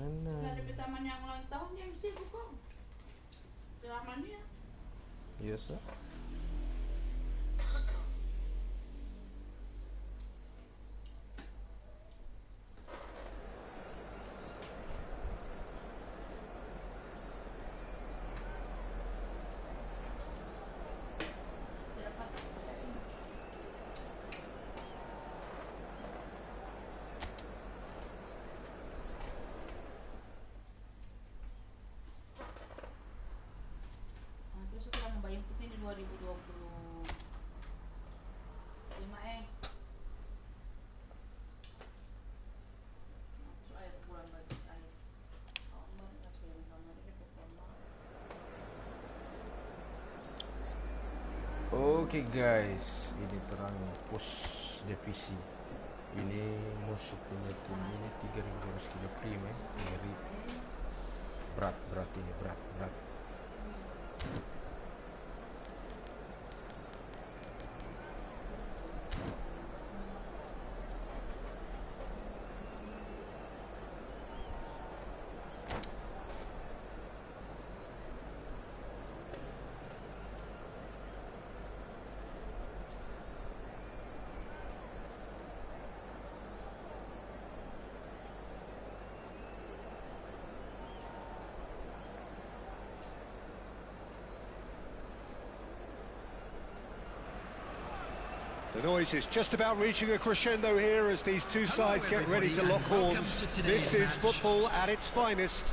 Nggak ada taman yang ulang tahun yang sibuk kok. Selamannya. Yes, sir. Nanti setelah membayang putih di 2025 air bulan bagi air. Oke guys, ini terang pos devisi. Ini musuh punya tim ini 3235 ya. Ngeri. Berat ini berat. The noise is just about reaching a crescendo here as these two sides get ready to lock horns. This is football at its finest.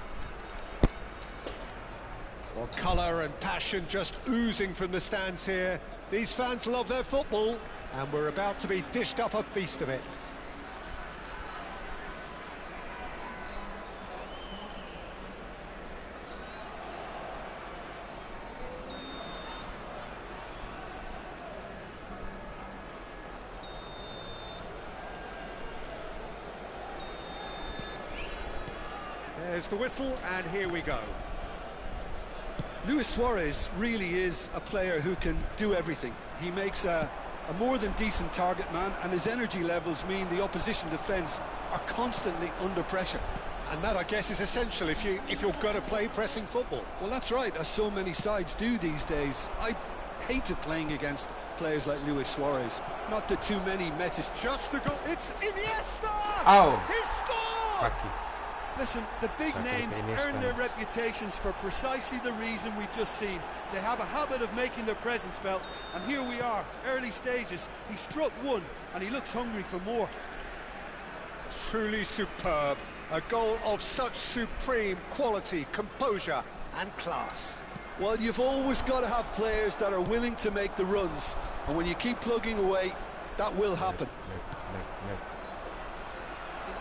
Well, colour and passion just oozing from the stands here. These fans love their football, and we're about to be dished up a feast of it. There's the whistle, and here we go. Luis Suarez really is a player who can do everything. He makes a more than decent target man, and his energy levels mean the opposition defence are constantly under pressure. And that, I guess, is essential if you're going to play pressing football. Well, that's right, as so many sides do these days. I hated playing against players like Luis Suarez. Not that too many met his... Just the goal. It's Iniesta! Oh! He scored! Sakit. Listen, the big Sacre names Iniesta. earn their reputations for precisely the reason we've just seen. They have a habit of making their presence felt, and here we are, early stages. He struck one, and he looks hungry for more. Truly superb. A goal of such supreme quality, composure and class. Well, you've always got to have players that are willing to make the runs, and when you keep plugging away, that will happen.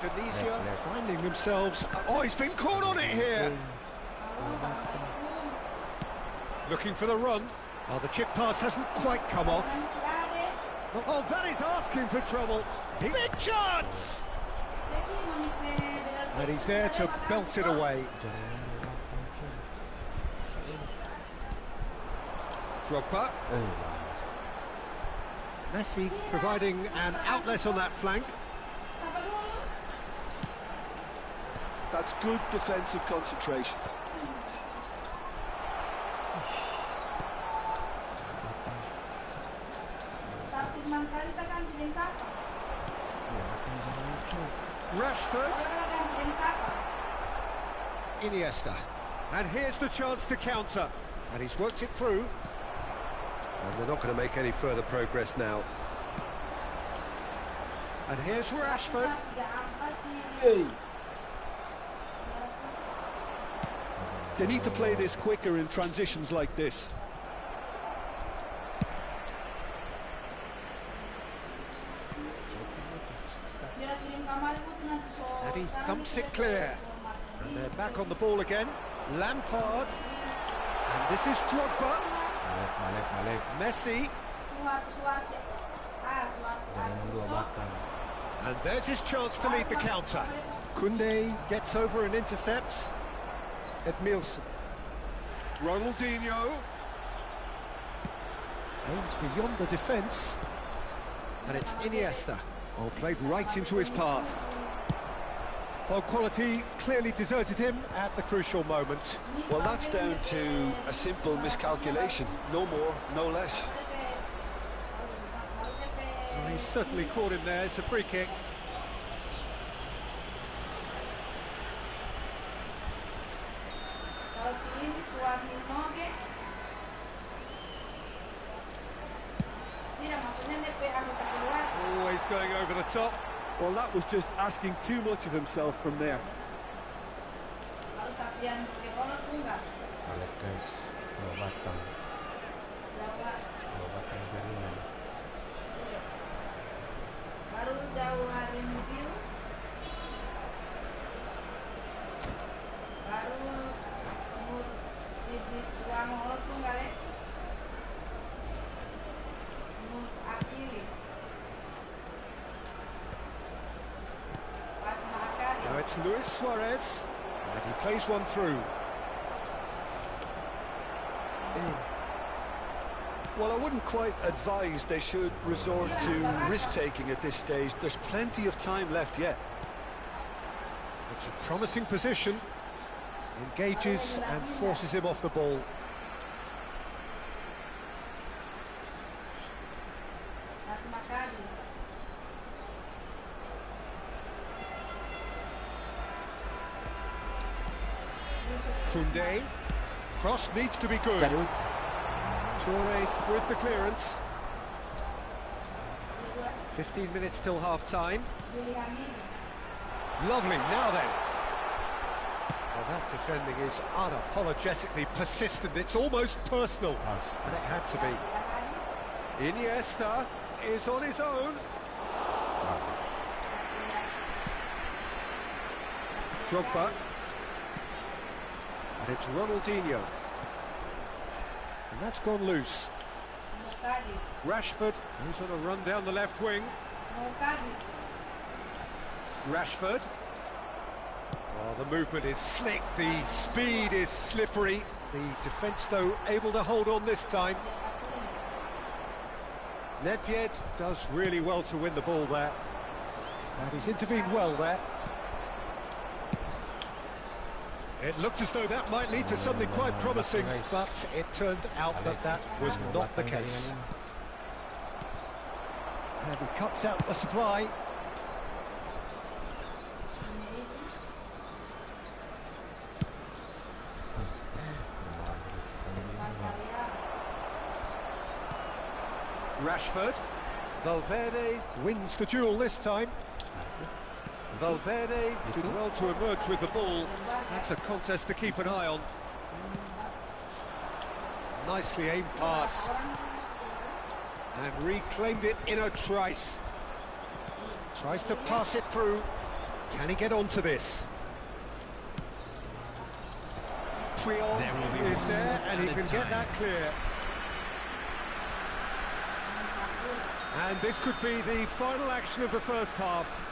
Indonesia finding themselves... Oh, he's been caught on it here. Looking for the run. Oh, the chip pass hasn't quite come off. Oh, that is asking for trouble. Big chance! And he's there to belt it away. Drogba. Messi providing an outlet on that flank. That's good defensive concentration. Rashford. Iniesta. And here's the chance to counter. And he's worked it through. And they're not going to make any further progress now. And here's Rashford. They need to play this quicker in transitions like this. And he thumps it clear. And they're back on the ball again. Lampard. And this is Drogba. Messi. And there's his chance to lead the counter. Koundé gets over and intercepts. Edmilson. Ronaldinho. Aims beyond the defence. And it's Iniesta. Oh, played right into his path. Well, quality clearly deserted him at the crucial moment. Well, that's down to a simple miscalculation. No more, no less. Well, he's certainly caught him there. It's a free kick. Always going over the top. Well, that was just asking too much of himself from there. Balik guys, dua batang jaringan. Baru jauh hari review. Baru umur bibis uang lo tuh nggak le? Umur akili. Now it's Luis Suarez. And he plays one through. Well, I wouldn't quite advise they should resort to risk-taking at this stage. There's plenty of time left yet. It's a promising position. Engages and forces him off the ball. Koundé. Cross needs to be good. Toure with the clearance. 15 minutes till half-time. Lovely, now then. Well, that defending is unapologetically persistent. It's almost personal. And it had to be. Iniesta is on his own. Drogba. And it's Ronaldinho. And that's gone loose. Rashford, who's on a run down the left wing. Rashford. Oh, the movement is slick, the speed is slippery. The defence, though, able to hold on this time. Nedved does really well to win the ball there. And he's intervened well there. It looked as though that might lead to something quite promising, but it turned out that that was not the case. And he cuts out the supply. Rashford. Valverde wins the duel this time. Valverde did well to emerge with the ball. That's a contest to keep an eye on. Nicely aimed pass. And reclaimed it in a trice. Tries to pass it through. Can he get onto this? Puyol is there and he can get that clear. And this could be the final action of the first half.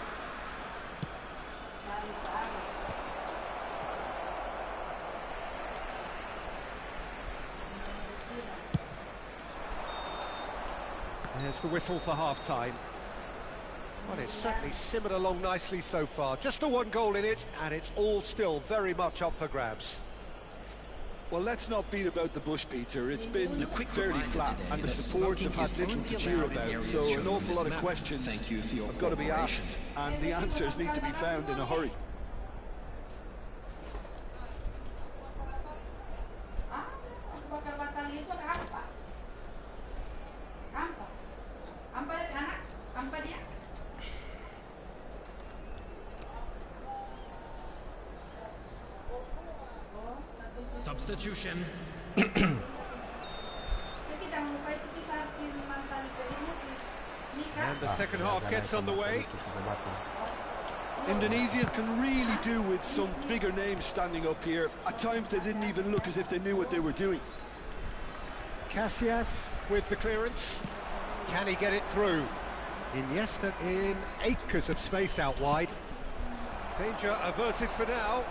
There's the whistle for half-time. Well, it's certainly simmered along nicely so far. Just the one goal in it, and it's all still very much up for grabs. Well, let's not beat about the bush, Peter. It's been fairly flat, and the supports have had little to cheer about, so an awful lot of questions have got to be asked, and the answers need to be found in a hurry. Substitution. And the second half gets underway. Indonesia can really do with some bigger names standing up here. At times they didn't even look as if they knew what they were doing. Casillas with the clearance. Can he get it through? Iniesta in acres of space out wide. Danger averted for now.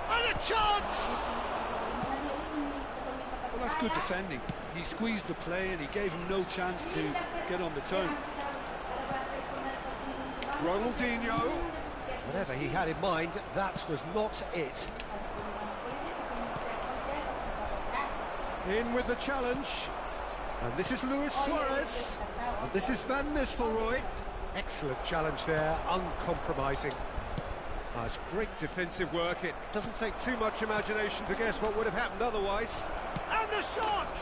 And a chance! Well, that's good defending. He squeezed the play and he gave him no chance to get on the turn. Ronaldinho. Whatever he had in mind, that was not it. In with the challenge. And this is Luis Suarez. And this is Van Nistelrooy. Excellent challenge there, uncompromising. It's great defensive work. It doesn't take too much imagination to guess what would have happened otherwise. And the shot!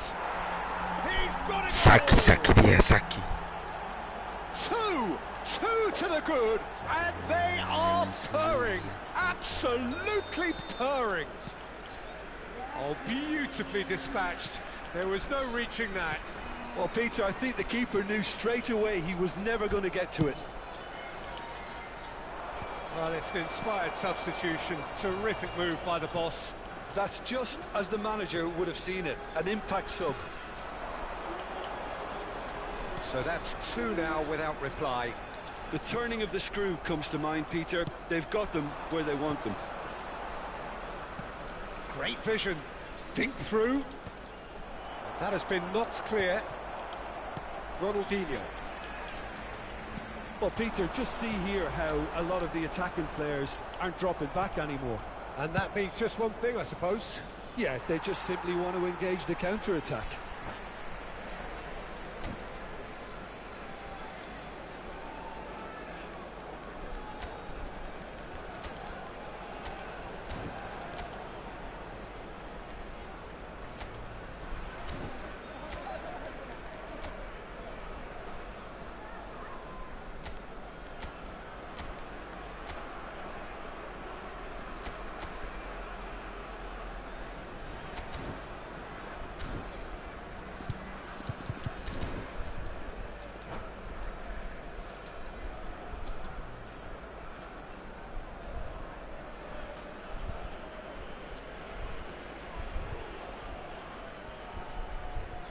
He's got it! Saki dia, Saki. Two to the good, and they are purring, absolutely purring. Oh, beautifully dispatched. There was no reaching that. Well, Peter, I think the keeper knew straight away he was never going to get to it. Well, it's an inspired substitution. Terrific move by the boss. That's just as the manager would have seen it, an impact sub. So that's two now without reply. The turning of the screw comes to mind, Peter. They've got them where they want them. Great vision. Dink through. That has been knocked clear. Ronaldinho. Well, Peter, just see here how a lot of the attacking players aren't dropping back anymore. And that means just one thing, I suppose. Yeah, they just simply want to engage the counter-attack.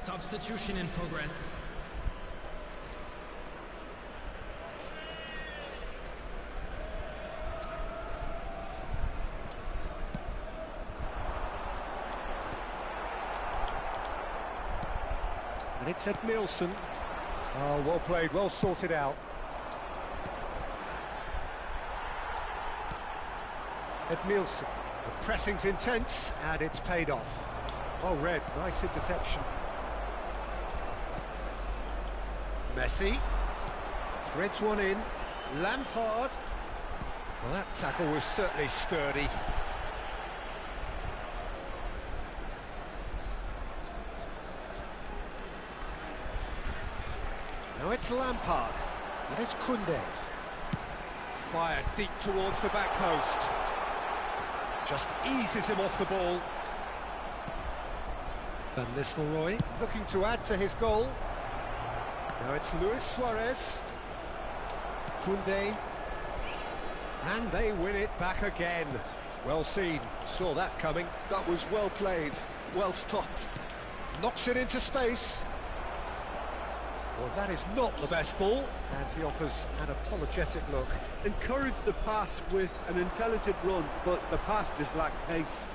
Substitution in progress. And it's Edmilson. Oh, well played, well sorted out. Edmilson. The pressing's intense, and it's paid off. Well read, nice interception. Messi threads one in. Lampard. Well, that tackle was certainly sturdy. Now it's Lampard, and it's Koundé. Fired deep towards the back post. Just eases him off the ball. Van Nistelrooy looking to add to his goal. Now it's Luis Suarez. Koundé. And they win it back again. Well seen, saw that coming. That was well played, well stopped. Knocks it into space. Well, that is not the best ball, and he offers an apologetic look. Encouraged the pass with an intelligent run, but the pass just lacked pace.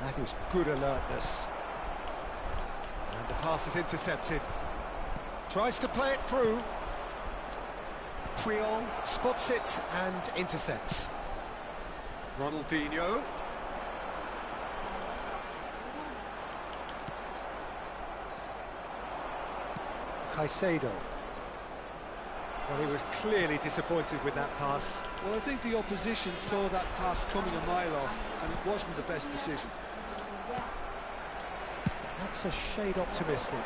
That is good alertness. And the pass is intercepted. Tries to play it through. Priol spots it and intercepts. Ronaldinho. Caicedo. Well, he was clearly disappointed with that pass. Well, I think the opposition saw that pass coming a mile off, and it wasn't the best decision. That's a shade optimistic.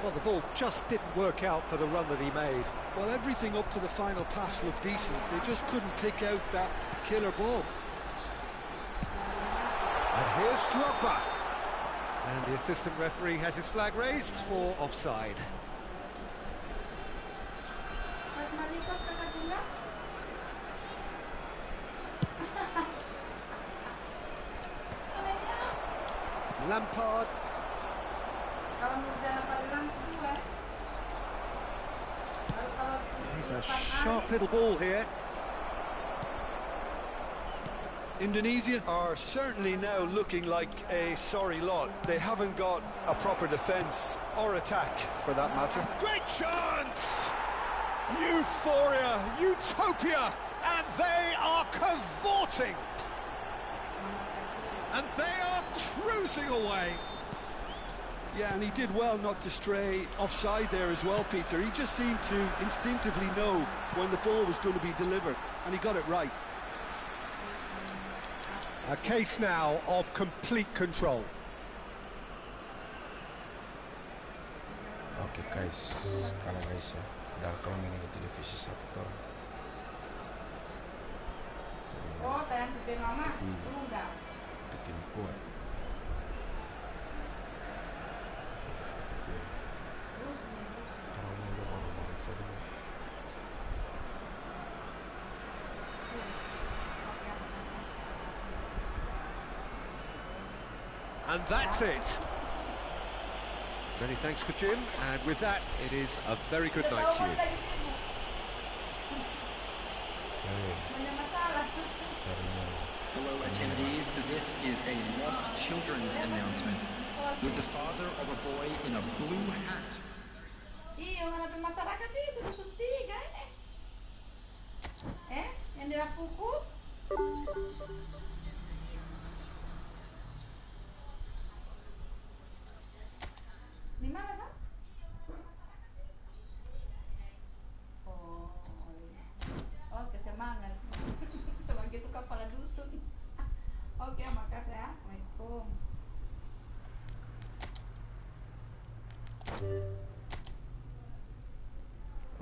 Well, the ball just didn't work out for the run that he made. Well, everything up to the final pass looked decent. They just couldn't pick out that killer ball. And here's Drogba. And the assistant referee has his flag raised for offside. Lampard. He's a sharp little ball here. Indonesia are certainly now looking like a sorry lot. They haven't got a proper defence or attack, for that matter. Great chance! Euphoria, utopia, and they are cavorting. And they are cruising away. Yeah, and he did well not to stray offside there as well, Peter. He just seemed to instinctively know when the ball was going to be delivered, and he got it right. A case now of complete control. Oke guys, kalah guys ya. Udah kalau ini ke divisi 1 tuh. Oh, tayang gede mama, belum enggak? Tim kuat. And that's it. Many thanks to Jim, and with that, it is a very good night to you. Hello attendees, this is a lost children's announcement with the father of a boy in a blue hat. Iya, ngarepin masyarakat itu dusun 3 ini. Yang dirapuku. Di mana, Sam? Oh, oke, semangat. Sebagai itu kepala dusun. Oke, makasih ya. Assalamualaikum.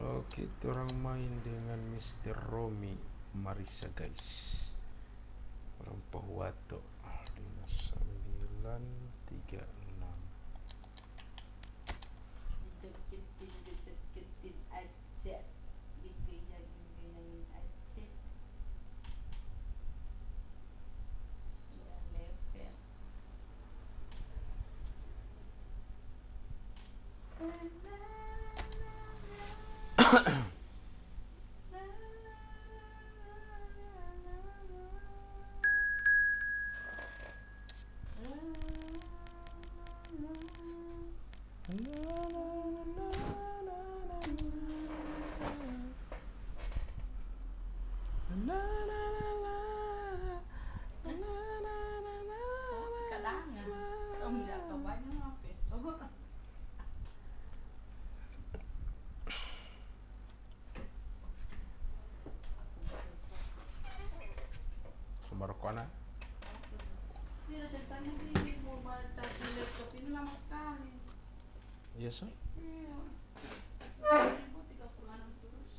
Oke, orang main dengan Mr. Romi Marisa guys. Rampahuato 5936. Diceketin aja. Digenyain aja. Udah level. Sumarokona. Tidak ceritanya di mobile tadi laptop ini lama sekali. Iya sih. Iya. 1036 terus.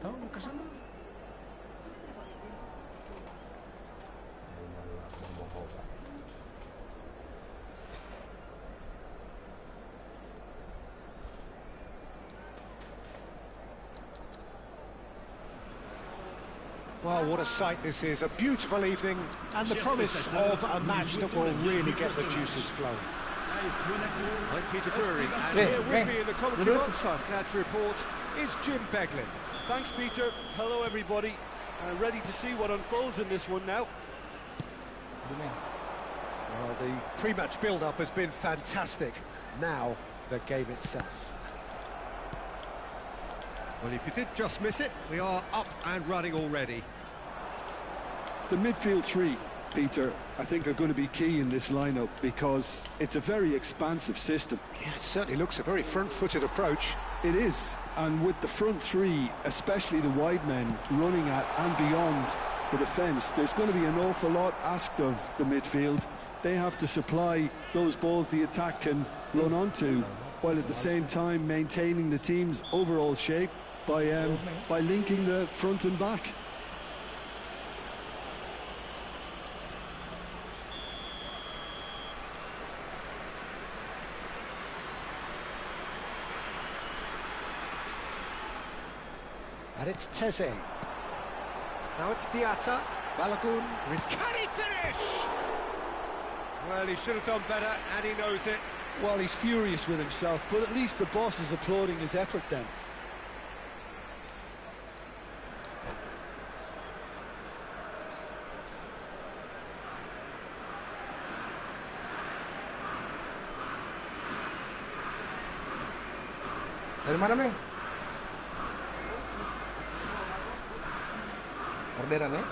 Tahu ke sana. Well, what a sight this is. A beautiful evening and the promise of a match that will really get the juices flowing. I'm Peter Drury, and here with me in the commentary box, I'm glad to report, is Jim Beglin. Thanks, Peter. Hello, everybody. Ready to see what unfolds in this one now. Well, the pre-match build-up has been fantastic. Now, the game itself. Well, if you did just miss it, we are up and running already. The midfield three, Peter, I think are going to be key in this lineup because it's a very expansive system. Yeah, it certainly looks a very front-footed approach. It is, and with the front three, especially the wide men, running at and beyond the defence, there's going to be an awful lot asked of the midfield. They have to supply those balls the attack can run onto, while at the same time maintaining the team's overall shape by linking the front and back. And it's Teze. Now it's Diatta. Balogun. Can he finish? Well, he should have done better, and he knows it. Well, he's furious with himself, but at least the boss is applauding his effort then. Dari mana, Meng? Orderan ya?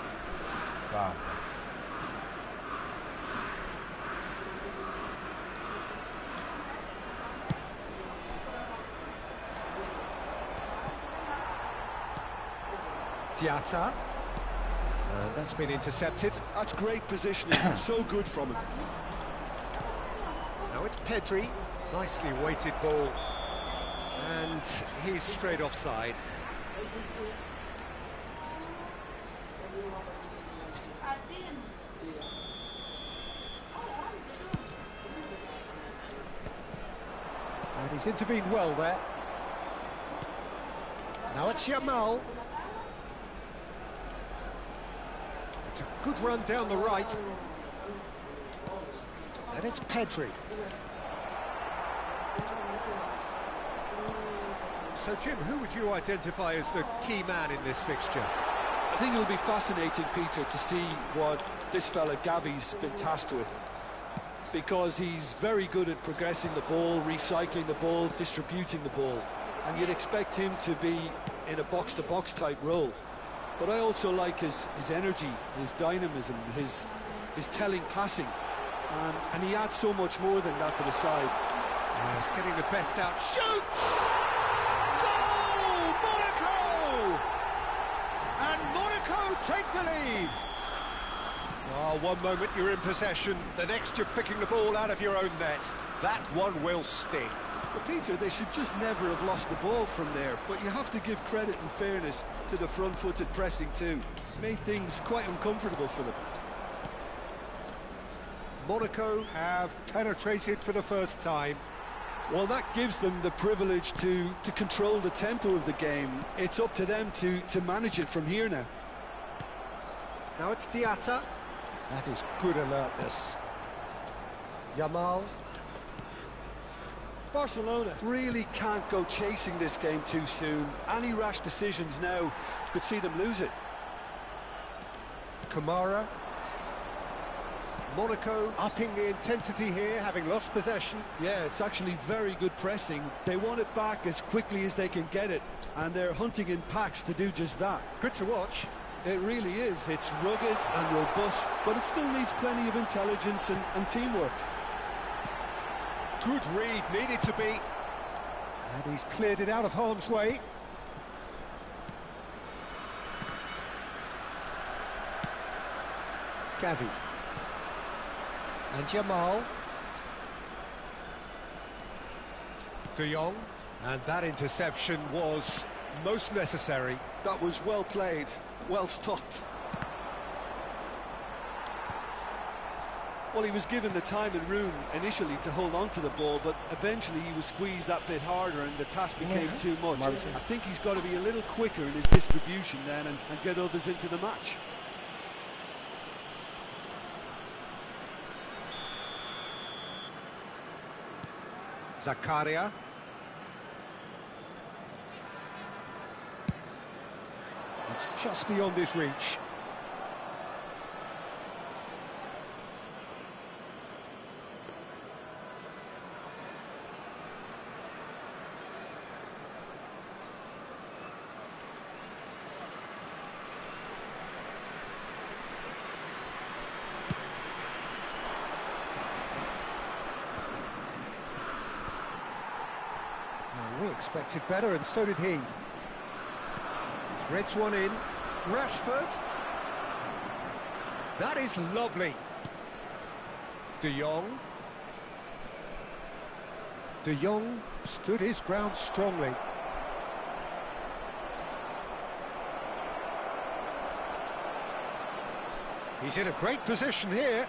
Wah. Diatta. That's been intercepted. That's great positioning. So good from him. Now Now it's Pedri. Nicely weighted ball. And he's straight offside. And he's intervened well there. Now it's Yamal. It's a good run down the right. And it's Pedri. So, Jim, who would you identify as the key man in this fixture? I think it'll be fascinating, Peter, to see what this fella Gavi's been tasked with. Because he's very good at progressing the ball, recycling the ball, distributing the ball. And you'd expect him to be in a box-to-box type role. But I also like his energy, his dynamism, his telling passing. And he adds so much more than that to the side. He's getting the best out. Shoots! And Monaco take the lead. Oh, one moment you're in possession, the next you're picking the ball out of your own net. That one will sting. But Peter, they should just never have lost the ball from there. But you have to give credit and fairness to the front-footed pressing too. Made things quite uncomfortable for them. Monaco have penetrated for the first time. Well, that gives them the privilege to control the tempo of the game. It's up to them to manage it from here now. Now it's Diatta. That is good alertness. Yamal. Barcelona really can't go chasing this game too soon. Any rash decisions now could see them lose it. Kamara. Monaco upping the intensity here, having lost possession. Yeah, it's actually very good pressing. They want it back as quickly as they can get it, and they're hunting in packs to do just that. Good to watch. It really is. It's rugged and robust, but it still needs plenty of intelligence and teamwork. Good read, needed to be. And he's cleared it out of harm's way. Gavi. And Yamal. De Jong. And that interception was most necessary. That was well played, well stopped. Well, he was given the time and room initially to hold on to the ball, but eventually he was squeezed that bit harder and the task became too much. I think he's got to be a little quicker in his distribution then and get others into the match. Zakaria. It's just beyond his reach. We expected better, and so did he. Threads one in. Rashford. That is lovely. De Jong. De Jong stood his ground strongly. He's in a great position here.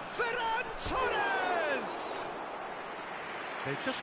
Ferran Torres! They've just